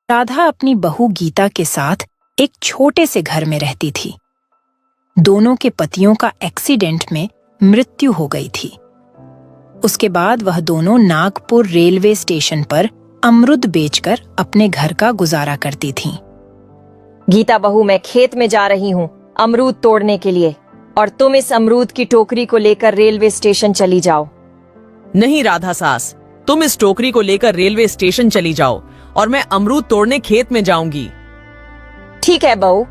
राधा अपनी बहू गीता के साथ एक छोटे से घर में रहती थी। दोनों के पतियों का एक्सीडेंट में मृत्यु हो गई थी। उसके बाद वह दोनों नागपुर रेलवे स्टेशन पर अमरूद बेचकर अपने घर का गुजारा करती थीं। गीता बहू, मैं खेत में जा रही हूँ अमरूद तोड़ने के लिए, और तुम इस अमरूद की टोकरी को लेकर रेलवे स्टेशन चली जाओ। नहीं राधा सास, तुम इस टोकरी को लेकर रेलवे स्टेशन चली जाओ और मैं अमरूद तोड़ने खेत में जाऊंगी। ठीक है बहू।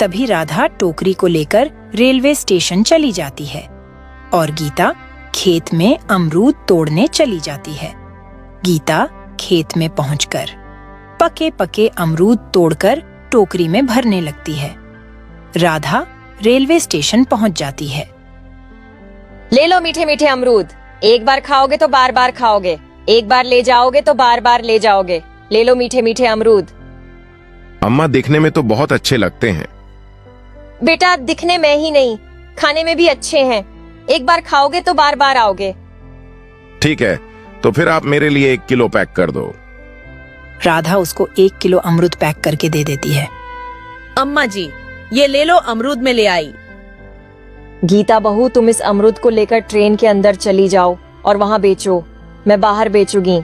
तभी राधा टोकरी को लेकर रेलवे स्टेशन चली जाती है और गीता खेत में अमरूद तोड़ने चली जाती है। गीता खेत में पहुंचकर पके पके अमरूद तोड़कर टोकरी में भरने लगती है। राधा रेलवे स्टेशन पहुंच जाती है। ले लो मीठे मीठे अमरूद, एक बार खाओगे तो बार बार खाओगे, एक बार ले जाओगे तो बार बार ले जाओगे। ले लो मीठे मीठे अमरूद। अम्मा, दिखने में तो बहुत अच्छे लगते हैं। बेटा, दिखने में ही नहीं, खाने में भी अच्छे हैं। एक बार खाओगे तो बार बार आओगे। ठीक है, तो फिर आप मेरे लिए 1 किलो पैक कर दो। राधा उसको 1 किलो अमरूद पैक करके दे देती है। अम्मा जी, ये ले लो, अमरूद में ले आई। गीता बहू, तुम इस अमरूद को लेकर ट्रेन के अंदर चली जाओ और वहाँ बेचो, मैं बाहर बेचूंगी।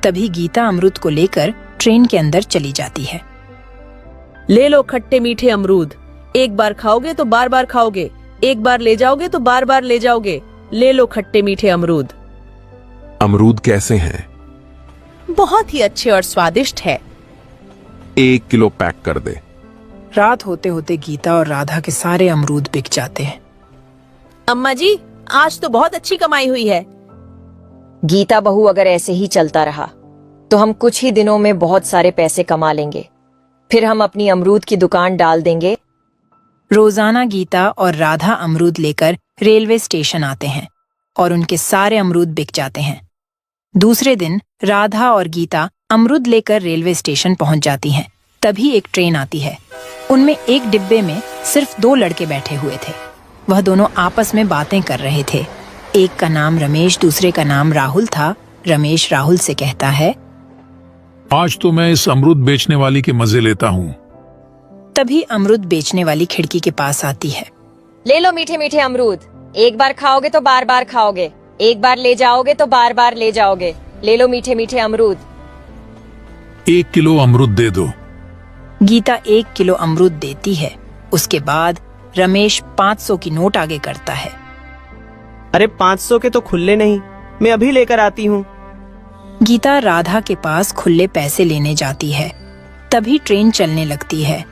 तभी गीता अमरूद को लेकर ट्रेन के अंदर चली जाती है। ले लो खट्टे मीठे अमरूद, एक बार खाओगे तो बार बार खाओगे, एक बार ले जाओगे तो बार बार ले जाओगे। ले लो खट्टे मीठे अमरूद। अमरूद कैसे हैं? बहुत ही अच्छे और स्वादिष्ट है। 1 किलो पैक कर दे। रात होते होते गीता और राधा के सारे अमरूद बिक जाते हैं। अम्मा जी, आज तो बहुत अच्छी कमाई हुई है। गीता बहू, अगर ऐसे ही चलता रहा तो हम कुछ ही दिनों में बहुत सारे पैसे कमा लेंगे, फिर हम अपनी अमरूद की दुकान डाल देंगे। रोजाना गीता और राधा अमरूद लेकर रेलवे स्टेशन आते हैं और उनके सारे अमरूद बिक जाते हैं। दूसरे दिन राधा और गीता अमरूद लेकर रेलवे स्टेशन पहुंच जाती हैं। तभी एक ट्रेन आती है। उनमें एक डिब्बे में सिर्फ 2 लड़के बैठे हुए थे। वह दोनों आपस में बातें कर रहे थे। एक का नाम रमेश, दूसरे का नाम राहुल था। रमेश राहुल से कहता है, आज तो मैं इस अमरूद बेचने वाली के मजे लेता हूँ। तभी अमरूद बेचने वाली खिड़की के पास आती है। ले लो मीठे मीठे अमरूद, एक बार खाओगे तो बार बार खाओगे, एक बार ले जाओगे तो बार बार ले जाओगे। ले लो मीठे मीठे अमरूद। 1 किलो अमरूद दे दो। गीता 1 किलो अमरूद देती है। उसके बाद रमेश 500 की नोट आगे करता है। अरे 500 के तो खुले नहीं, मैं अभी लेकर आती हूँ। गीता राधा के पास खुले पैसे लेने जाती है। तभी ट्रेन चलने लगती है।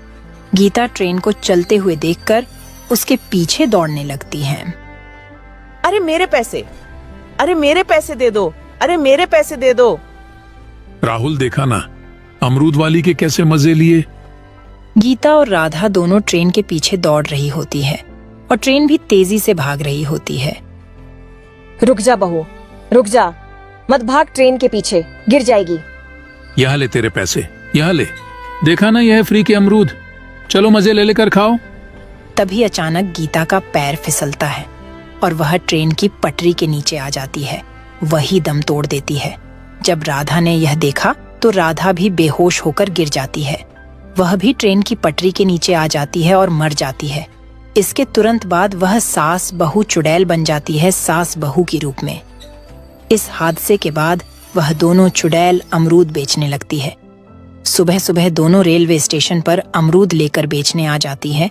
गीता ट्रेन को चलते हुए देखकर उसके पीछे दौड़ने लगती है। अरे मेरे पैसे, अरे मेरे पैसे दे दो, अरे मेरे पैसे दे दो। राहुल, देखा ना अमरूद वाली के कैसे मजे लिए। गीता और राधा दोनों ट्रेन के पीछे दौड़ रही होती है और ट्रेन भी तेजी से भाग रही होती है। रुक जा बहू, रुक जा, मत भाग, ट्रेन के पीछे गिर जाएगी। यहाँ ले तेरे पैसे, यहाँ ले। देखा ना, यह है फ्री के अमरूद, चलो मजे ले लेकर खाओ। तभी अचानक गीता का पैर फिसलता है और वह ट्रेन की पटरी के नीचे आ जाती है। वही दम तोड़ देती है। जब राधा ने यह देखा तो राधा भी बेहोश होकर गिर जाती है। वह भी ट्रेन की पटरी के नीचे आ जाती है और मर जाती है। इसके तुरंत बाद वह सास बहू चुड़ैल बन जाती है, सास बहू के रूप में। इस हादसे के बाद वह दोनों चुड़ैल अमरूद बेचने लगती है। सुबह सुबह दोनों रेलवे स्टेशन पर अमरूद लेकर बेचने आ जाती है।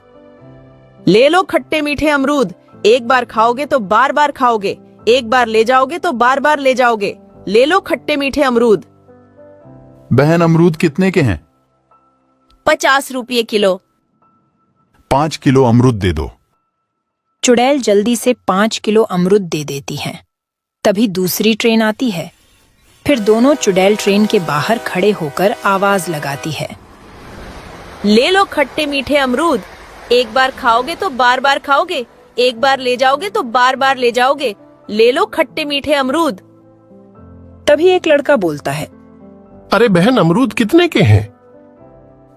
ले लो खट्टे मीठे अमरूद, एक बार खाओगे तो बार बार खाओगे, एक बार ले जाओगे तो बार बार ले जाओगे। ले लो खट्टे मीठे अमरूद। बहन, अमरूद कितने के हैं? 50 रुपये किलो। 5 किलो अमरूद दे दो। चुड़ैल जल्दी से 5 किलो अमरूद दे देती हैं। तभी दूसरी ट्रेन आती है। फिर दोनों चुड़ैल ट्रेन के बाहर खड़े होकर आवाज लगाती है। ले लो खट्टे मीठे अमरूद, एक बार खाओगे तो बार बार खाओगे, एक बार ले जाओगे तो बार बार ले जाओगे। ले लो खट्टे मीठे अमरूद। तभी एक लड़का बोलता है, अरे बहन, अमरूद कितने के हैं?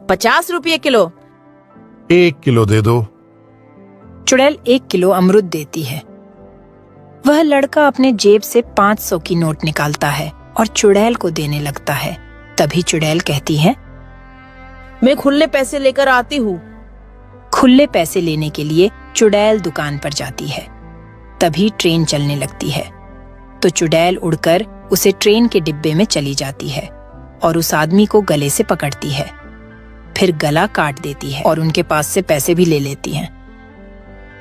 50 रुपये किलो। 1 किलो दे दो। चुड़ैल 1 किलो अमरूद देती है। वह लड़का अपने जेब से 500 की नोट निकालता है और चुड़ैल को देने लगता है। तभी चुड़ैल कहती है, मैं खुले पैसे लेकर आती हूँ। खुले पैसे लेने के लिए चुड़ैल दुकान पर जाती है। तभी ट्रेन चलने लगती है तो चुड़ैल उड़कर उसे ट्रेन के डिब्बे में चली जाती है और उस आदमी को गले से पकड़ती है, फिर गला काट देती है और उनके पास से पैसे भी ले लेती है।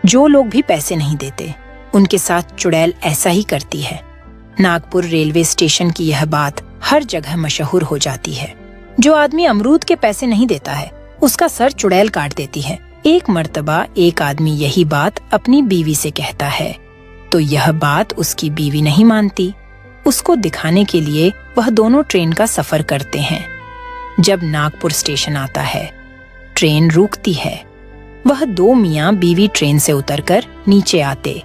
जो लोग भी पैसे नहीं देते उनके साथ चुड़ैल ऐसा ही करती है। नागपुर रेलवे स्टेशन की यह बात हर जगह मशहूर हो जाती है। जो आदमी अमरूद के पैसे नहीं देता है उसका सर चुड़ैल काट देती है। एक मर्तबा एक आदमी यही बात अपनी बीवी से कहता है तो यह बात उसकी बीवी नहीं मानती। उसको दिखाने के लिए वह दोनों ट्रेन का सफर करते हैं। जब नागपुर स्टेशन आता है, ट्रेन रुकती है। वह दो मियाँ बीवी ट्रेन से उतरकर नीचे आते।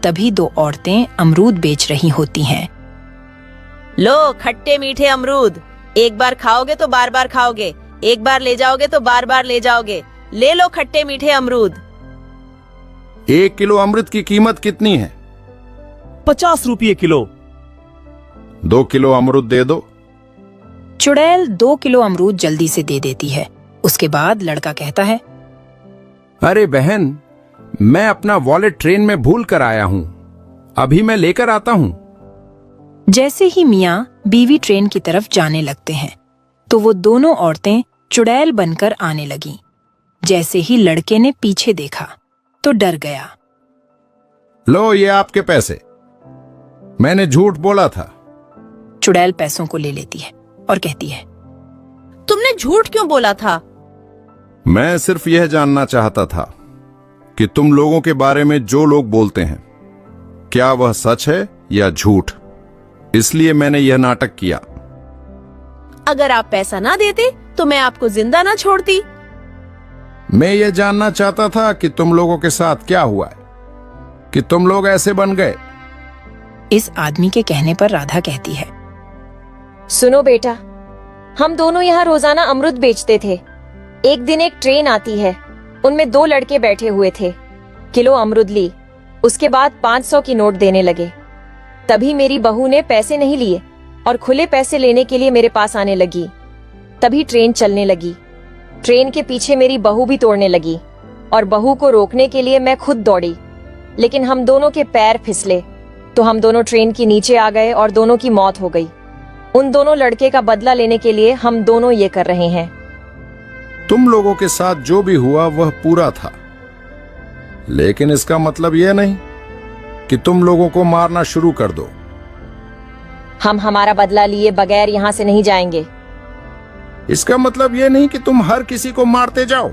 तभी दो औरतें अमरूद बेच रही होती हैं। लो खट्टे मीठे अमरूद, एक बार खाओगे तो बार बार खाओगे, एक बार ले जाओगे तो बार बार ले जाओगे। ले लो खट्टे मीठे अमरूद। 1 किलो अमृत की कीमत कितनी है? 50 रुपये किलो। 2 किलो अमरूद दे दो। चुड़ैल 2 किलो अमरूद जल्दी से दे देती है। उसके बाद लड़का कहता है, अरे बहन, मैं अपना वॉलेट ट्रेन में भूल कर आया हूँ, अभी मैं लेकर आता हूँ। जैसे ही मियाँ बीवी ट्रेन की तरफ जाने लगते हैं तो वो दोनों औरतें चुड़ैल बनकर आने लगीं। जैसे ही लड़के ने पीछे देखा तो डर गया। लो ये आपके पैसे, मैंने झूठ बोला था। चुड़ैल पैसों को ले लेती है और कहती है, तुमने झूठ क्यों बोला था? मैं सिर्फ यह जानना चाहता था कि तुम लोगों के बारे में जो लोग बोलते हैं क्या वह सच है या झूठ, इसलिए मैंने यह नाटक किया। अगर आप पैसा ना देते तो मैं आपको जिंदा ना छोड़ती। मैं यह जानना चाहता था कि तुम लोगों के साथ क्या हुआ है कि तुम लोग ऐसे बन गए। इस आदमी के कहने पर राधा कहती है, सुनो बेटा, हम दोनों यहाँ रोजाना अमरूद बेचते थे। एक दिन एक ट्रेन आती है, उनमें 2 लड़के बैठे हुए थे। किलो अमरूद ली, उसके बाद 500 की नोट देने लगे। तभी मेरी बहू ने पैसे नहीं लिए और खुले पैसे लेने के लिए मेरे पास आने लगी। तभी ट्रेन चलने लगी। ट्रेन के पीछे मेरी बहू भी तोड़ने लगी और बहू को रोकने के लिए मैं खुद दौड़ी, लेकिन हम दोनों के पैर फिसले तो हम दोनों ट्रेन के नीचे आ गए और दोनों की मौत हो गई। उन दोनों लड़के का बदला लेने के लिए हम दोनों ये कर रहे हैं। तुम लोगों के साथ जो भी हुआ वह पूरा था, लेकिन इसका मतलब यह नहीं कि तुम लोगों को मारना शुरू कर दो। हम हमारा बदला लिए बगैर यहाँ से नहीं जाएंगे। इसका मतलब यह नहीं कि तुम हर किसी को मारते जाओ।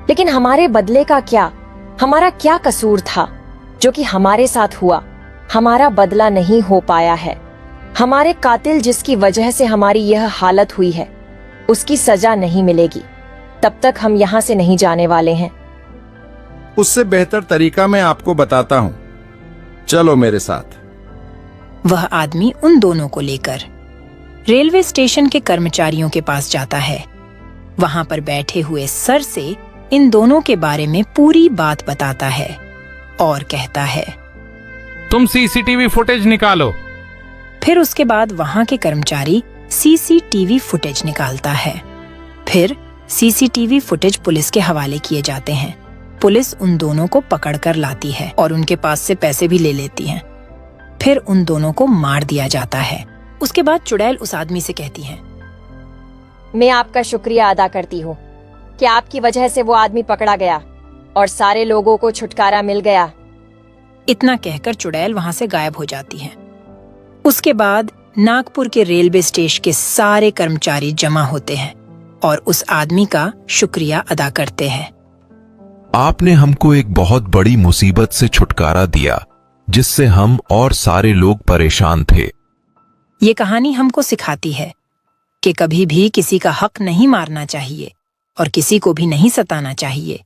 लेकिन हमारे बदले का क्या? हमारा क्या कसूर था जो कि हमारे साथ हुआ? हमारा बदला नहीं हो पाया है। हमारे कातिल जिसकी वजह से हमारी यह हालत हुई है, उसकी सजा नहीं मिलेगी। तब तक हम यहाँ से नहीं जाने वाले हैं। उससे बेहतर तरीका मैं आपको बताता हूँ, चलो मेरे साथ। वह आदमी उन दोनों को लेकर रेलवे स्टेशन के कर्मचारियों के पास जाता है। वहां पर बैठे हुए सर से इन दोनों के बारे में पूरी बात बताता है और कहता है, तुम सीसीटीवी फुटेज निकालो। फिर उसके बाद वहां के कर्मचारी सीसीटीवी फुटेज निकालता है। फिर सीसीटीवी फुटेज पुलिस के हवाले किए जाते हैं। पुलिस उन दोनों को पकड़कर लाती है और उनके पास से पैसे भी ले लेती है। फिर उन दोनों को मार दिया जाता है। उसके बाद चुड़ैल उस आदमी से कहती है, मैं आपका शुक्रिया अदा करती हूँ कि आपकी वजह से वो आदमी पकड़ा गया और सारे लोगों को छुटकारा मिल गया। इतना कहकर चुड़ैल वहां से गायब हो जाती है। उसके बाद नागपुर के रेलवे स्टेशन के सारे कर्मचारी जमा होते हैं और उस आदमी का शुक्रिया अदा करते हैं। आपने हमको एक बहुत बड़ी मुसीबत से छुटकारा दिया, जिससे हम और सारे लोग परेशान थे। ये कहानी हमको सिखाती है कि कभी भी किसी का हक नहीं मारना चाहिए और किसी को भी नहीं सताना चाहिए।